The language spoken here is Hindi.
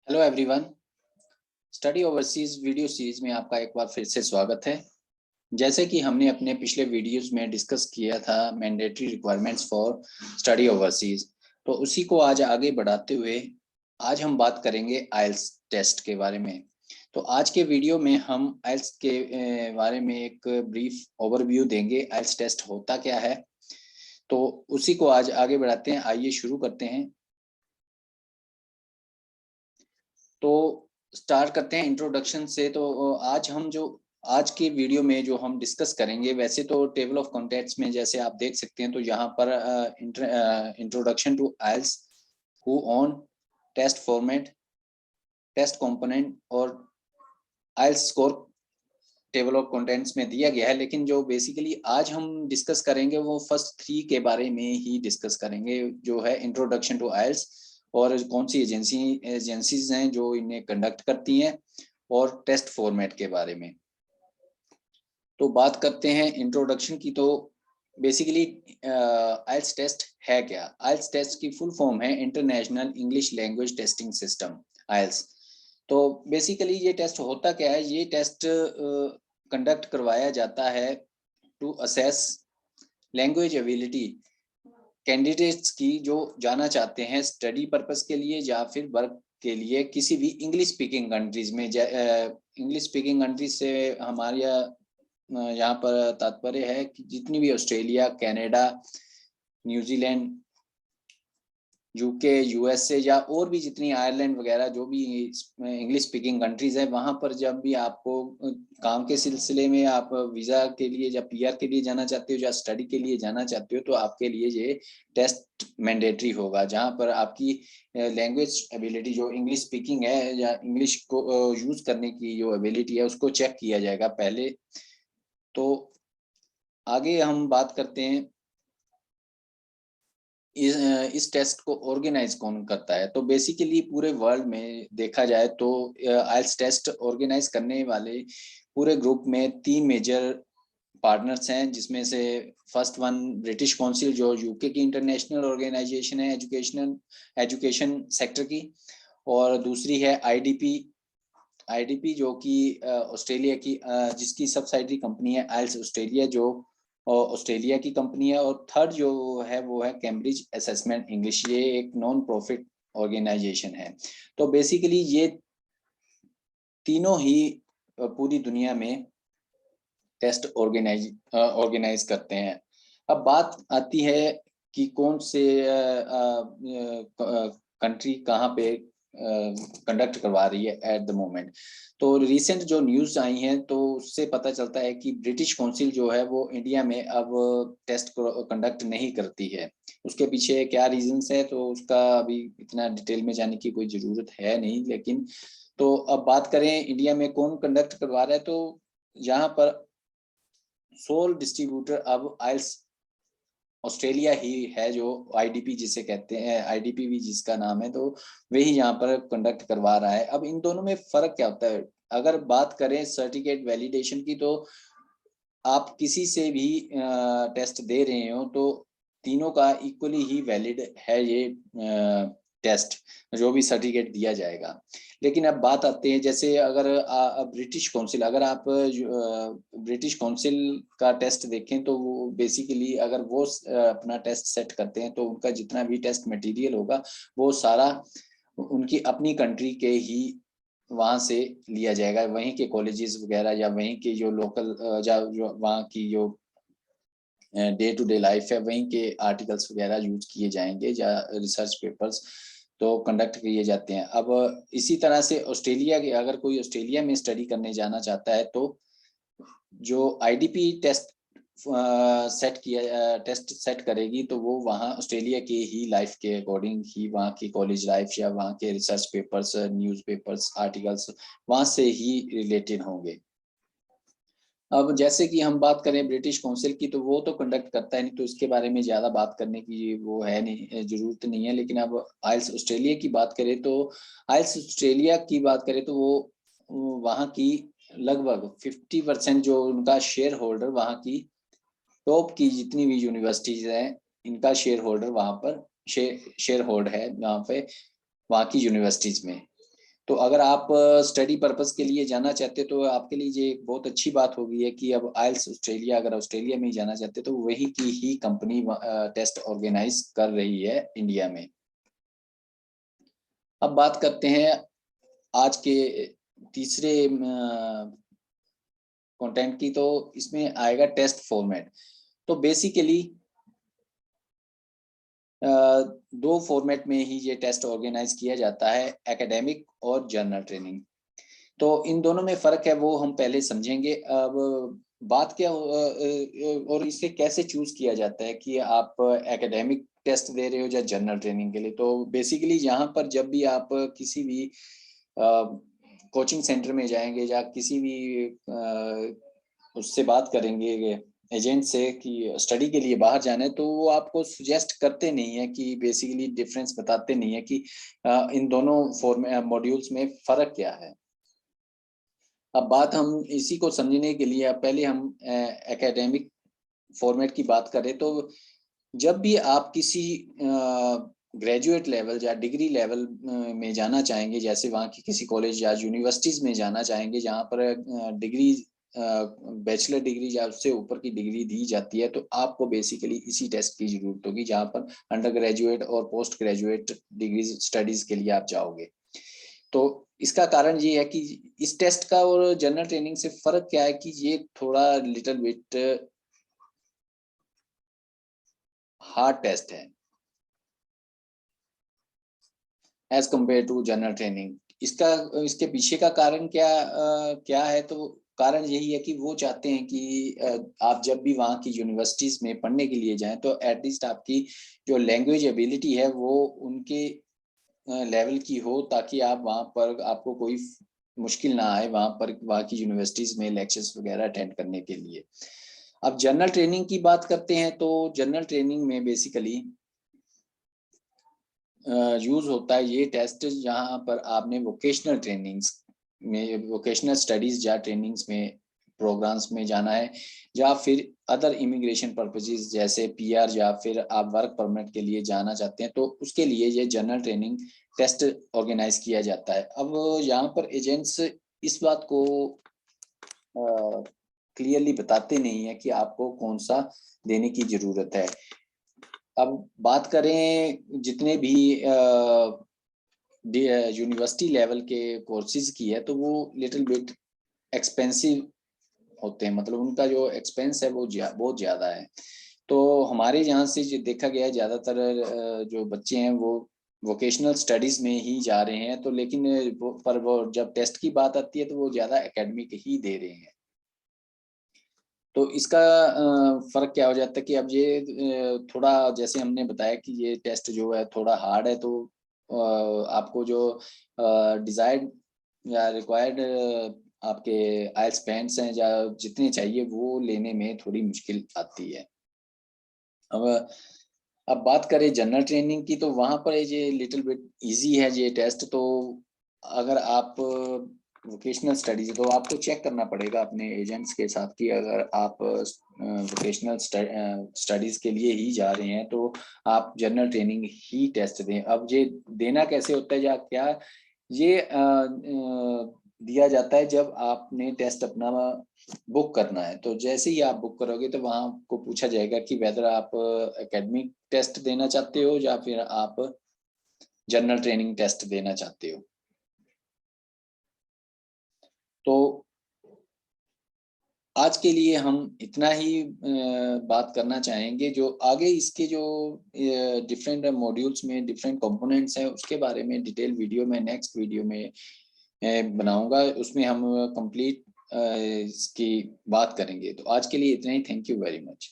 Hello everyone, study overseas video series में आपका एक बार फिर से स्वागत है। जैसे कि हमने अपने पिछले वीडियोस में डिस्कस किया था mandatory requirements for study overseas, तो उसी को आज आगे बढ़ाते हुए आज हम बात करेंगे आइल्स टेस्ट के बारे में। तो आज के वीडियो में हम आइल्स के बारे में एक ब्रीफ ओवरव्यू देंगे। आइल्स टेस्ट होता क्या है, तो उसी को आज आगे बढ़ाते हैं। आइए शुरू करते हैं। तो स्टार्ट करते हैं इंट्रोडक्शन से। तो आज के वीडियो में जो हम डिस्कस करेंगे, वैसे तो टेबल ऑफ कंटेंट्स में जैसे आप देख सकते हैं, तो यहाँ पर इंट्रोडक्शन टू आइल्स, हु ऑन, टेस्ट फॉर्मेट, टेस्ट कंपोनेंट और IELTS score table of contents में दिया गया है। लेकिन जो बेसिकली आज हम डिस्कस करेंगे वो फर्स्ट 3 के बारे में ही डिस्कस करेंगे, जो है इंट्रोडक्शन टू आइल्स और कौन सी एजेंसीज हैं जो इन्हें कंडक्ट करती हैं, और टेस्ट फॉर्मेट के बारे में। तो बात करते हैं इंट्रोडक्शन की। तो बेसिकली आइल्स टेस्ट है क्या? आइल्स टेस्ट की फुल फॉर्म है international English language testing system, IELTS. तो बेसिकली ये टेस्ट होता क्या है? ये टेस्ट कंडक्ट करवाया जाता है to assess language ability candidates की, जो जाना चाहते हैं स्टडी पर्पस के लिए या फिर वर्क के लिए किसी भी इंग्लिश स्पीकिंग कंट्रीज में। इंग्लिश स्पीकिंग कंट्रीज से हमारे यहाँ पर तात्पर्य है कि जितनी भी Australia, Canada, New Zealand, UK, USA या और भी जितनी आयरलैंड वगैरह जो भी इंग्लिश स्पीकिंग कंट्रीज है, वहां पर जब भी आपको काम के सिलसिले में आप वीजा के लिए या पीआर के लिए जाना चाहते हो या स्टडी के लिए जाना चाहते हो, तो आपके लिए ये टेस्ट मैंडेटरी होगा, जहां पर आपकी लैंग्वेज एबिलिटी जो इंग्लिश स्पीकिंग है या इंग्लिश को यूज करने की जो एबिलिटी है उसको चेक किया जाएगा पहले। तो आगे हम बात करते हैं इस टेस्ट को ऑर्गेनाइज कौन करता है। तो बेसिकली पूरे वर्ल्ड में देखा जाए तो आइल्स टेस्ट ऑर्गेनाइज करने वाले पूरे ग्रुप में 3 मेजर पार्टनर्स हैं, जिसमें से फर्स्ट वन ब्रिटिश काउंसिल, जो यूके की इंटरनेशनल ऑर्गेनाइजेशन है एजुकेशन सेक्टर की, और दूसरी है आईडीपी जो कि ऑस्ट्रेलिया की जिसकी सब्सिडरी कंपनी है आइल्स ऑस्ट्रेलिया, जो ऑस्ट्रेलिया की कंपनी है। और थर्ड जो है वो है कैम्ब्रिज असेसमेंट इंग्लिश, ये एक नॉन प्रॉफिट ऑर्गेनाइजेशन है। तो बेसिकली ये तीनों ही पूरी दुनिया में टेस्ट ऑर्गेनाइज करते हैं। अब बात आती है कि कौन से कंट्री कहाँ पे कंडक्ट करवा रही है एट द मोमेंट। तो रिसेंट जो न्यूज़ आई हैं तो उससे पता चलता है कि ब्रिटिश काउंसिल जो है वो इंडिया में अब टेस्ट कंडक्ट नहीं करती है। उसके पीछे क्या रीजंस है, तो उसका अभी इतना डिटेल में जाने की कोई ज़रूरत है नहीं। लेकिन तो अब बात करें इंडिया में कौन कंडक्ट करवा रहा है, तो यहाँ पर सोल डिस्ट्रीब्यूटर अब आइल्स ऑस्ट्रेलिया ही है, जो आईडीपी जिसे कहते हैं, आईडीपी भी जिसका नाम है, तो वही यहाँ पर कंडक्ट करवा रहा है। अब इन दोनों में फर्क क्या होता है? अगर बात करें सर्टिफिकेट वैलिडेशन की, तो आप किसी से भी टेस्ट दे रहे हो तो तीनों का इक्वली ही वैलिड है ये टेस्ट, जो भी सर्टिफिकेट दिया जाएगा। लेकिन अब बात आते हैं, जैसे अगर ब्रिटिश काउंसिल, अगर आप ब्रिटिश काउंसिल का टेस्ट देखें तो वो बेसिकली अगर वो अपना टेस्ट सेट करते हैं तो उनका जितना भी टेस्ट मटेरियल होगा वो सारा उनकी अपनी कंट्री के ही वहां से लिया जाएगा, वहीं के कॉलेजेस वगैरह या वहीं के जो लोकल जो वहाँ की जो डे टू डे लाइफ है वहीं के आर्टिकल्स वगैरह यूज किए जाएंगे या रिसर्च पेपर्स तो कंडक्ट किए जाते हैं। अब इसी तरह से ऑस्ट्रेलिया के, अगर कोई ऑस्ट्रेलिया में स्टडी करने जाना चाहता है तो जो आईडीपी टेस्ट सेट करेगी, तो वो वहाँ ऑस्ट्रेलिया के ही लाइफ के अकॉर्डिंग ही वहाँ की कॉलेज लाइफ या वहाँ के research papers, news papers, articles वहाँ से ही रिलेटेड होंगे। अब जैसे कि हम बात करें ब्रिटिश काउंसिल की, तो वो तो कंडक्ट करता है नहीं, तो इसके बारे में ज़्यादा बात करने की वो है नहीं, ज़रूरत नहीं है। लेकिन अब आइल्स ऑस्ट्रेलिया की बात करें तो आइल्स ऑस्ट्रेलिया की बात करें तो वो वहाँ की लगभग 50% जो उनका शेयर होल्डर, वहाँ की टॉप की जितनी भी यूनिवर्सिटीज हैं, इनका शेयर होल्डर वहाँ पर शेयर होल्ड है वहाँ पे, वहाँ की यूनिवर्सिटीज में। तो अगर आप स्टडी पर्पस के लिए जाना चाहते हो तो आपके लिए ये एक बहुत अच्छी बात होगी है कि अब आइल्स ऑस्ट्रेलिया, अगर ऑस्ट्रेलिया में ही जाना चाहते हो तो वही की ही कंपनी टेस्ट ऑर्गेनाइज कर रही है इंडिया में। अब बात करते हैं आज के तीसरे कंटेंट की। तो इसमें आएगा टेस्ट फॉर्मेट। तो बेसिकली दो फॉर्मेट में ही ये टेस्ट ऑर्गेनाइज किया जाता है, एकेडमिक और जर्नल ट्रेनिंग। तो इन दोनों में फर्क है वो हम पहले समझेंगे। अब बात क्या और इसे कैसे चूज किया जाता है कि आप एकेडमिक टेस्ट दे रहे हो या जर्नल ट्रेनिंग के लिए। तो बेसिकली यहाँ पर जब भी आप किसी भी कोचिंग सेंटर में जाएंगे या किसी भी उससे बात करेंगे एजेंट से कि स्टडी के लिए बाहर जाना है, तो वो आपको सुजेस्ट करते नहीं है कि बेसिकली डिफरेंस बताते नहीं है कि इन दोनों मॉड्यूल्स में फर्क क्या है। अब बात हम इसी को समझने के लिए पहले हम एकेडमिक फॉर्मेट की बात करें। तो जब भी आप किसी ग्रेजुएट लेवल या डिग्री लेवल में जाना चाहेंगे, जैसे वहाँ की किसी कॉलेज या यूनिवर्सिटीज में जाना चाहेंगे जहाँ पर डिग्री बैचलर डिग्री या उससे ऊपर की डिग्री दी जाती है, तो आपको बेसिकली इसी टेस्ट की जरूरत होगी जहाँ पर अंडर ग्रेजुएट और पोस्ट ग्रेजुएट डिग्री स्टडीज के लिए आप जाओगे। तो इसका कारण ये है कि इस टेस्ट का और जनरल ट्रेनिंग से फर्क क्या है कि ये थोड़ा लिटिल बिट हार्ड टेस्ट है as compare to general training. इसके पीछे का कारण क्या है। तो कारण यही है कि वो चाहते हैं कि आप जब भी वहाँ की यूनिवर्सिटीज में पढ़ने के लिए जाएं तो एटलीस्ट आपकी जो लैंग्वेज एबिलिटी है वो उनके लेवल की हो, ताकि आप वहाँ पर आपको कोई मुश्किल ना आए वहाँ की यूनिवर्सिटीज में लेक्चर्स वगैरह अटेंड करने के लिए। अब जनरल ट्रेनिंग की बात करते हैं तो जनरल ट्रेनिंग में बेसिकली यूज होता है ये टेस्ट जहाँ पर आपने वोकेशनल ट्रेनिंग्स में, वोकेशनल स्टडीज या ट्रेनिंग्स में प्रोग्राम्स में जाना है, या फिर अदर इमिग्रेशन पर्पसेस जैसे पीआर या फिर आप वर्क परमिट के लिए जाना चाहते हैं, तो उसके लिए ये जनरल ट्रेनिंग टेस्ट ऑर्गेनाइज किया जाता है। अब यहाँ पर एजेंट्स इस बात को क्लियरली बताते नहीं है कि आपको कौन सा देने की जरूरत है। अब बात करें जितने भी यूनिवर्सिटी लेवल के कोर्सेज की है तो वो लिटिल बिट एक्सपेंसिव होते हैं, मतलब उनका जो एक्सपेंस है वो बहुत ज़्यादा है। तो हमारे यहाँ से जो देखा गया है ज़्यादातर जो बच्चे हैं वो वोकेशनल स्टडीज़ में ही जा रहे हैं। तो लेकिन वो जब टेस्ट की बात आती है तो वो ज़्यादा एकेडमिक ही दे रहे हैं। तो इसका फर्क क्या हो जाता है कि अब ये थोड़ा जैसे हमने बताया कि ये टेस्ट जो है थोड़ा हार्ड है, तो आपको जो डिजायर्ड या रिक्वायर्ड आपके आइल्स बैंड्स हैं या जितने चाहिए वो लेने में थोड़ी मुश्किल आती है। अब बात करें जनरल ट्रेनिंग की तो वहाँ पर ये लिटिल बिट इजी है ये टेस्ट। तो अगर आप वोकेशनल स्टडीज तो आपको चेक करना पड़ेगा अपने एजेंट्स के साथ कि अगर आप वोकेशनल स्टडीज के लिए ही जा रहे हैं तो आप जनरल ट्रेनिंग ही टेस्ट दें। अब ये देना कैसे होता है या क्या, ये दिया जाता है जब आपने टेस्ट अपना बुक करना है। तो जैसे ही आप बुक करोगे तो वहां आपको पूछा जाएगा कि वेदर आप एकेडमिक टेस्ट देना चाहते हो या फिर आप जनरल ट्रेनिंग टेस्ट देना चाहते हो। तो आज के लिए हम इतना ही बात करना चाहेंगे। जो आगे इसके जो डिफरेंट मॉड्यूल्स में डिफरेंट कंपोनेंट्स हैं उसके बारे में डिटेल वीडियो में नेक्स्ट वीडियो में बनाऊंगा, उसमें हम कंप्लीट इसकी बात करेंगे। तो आज के लिए इतना ही। Thank you very much.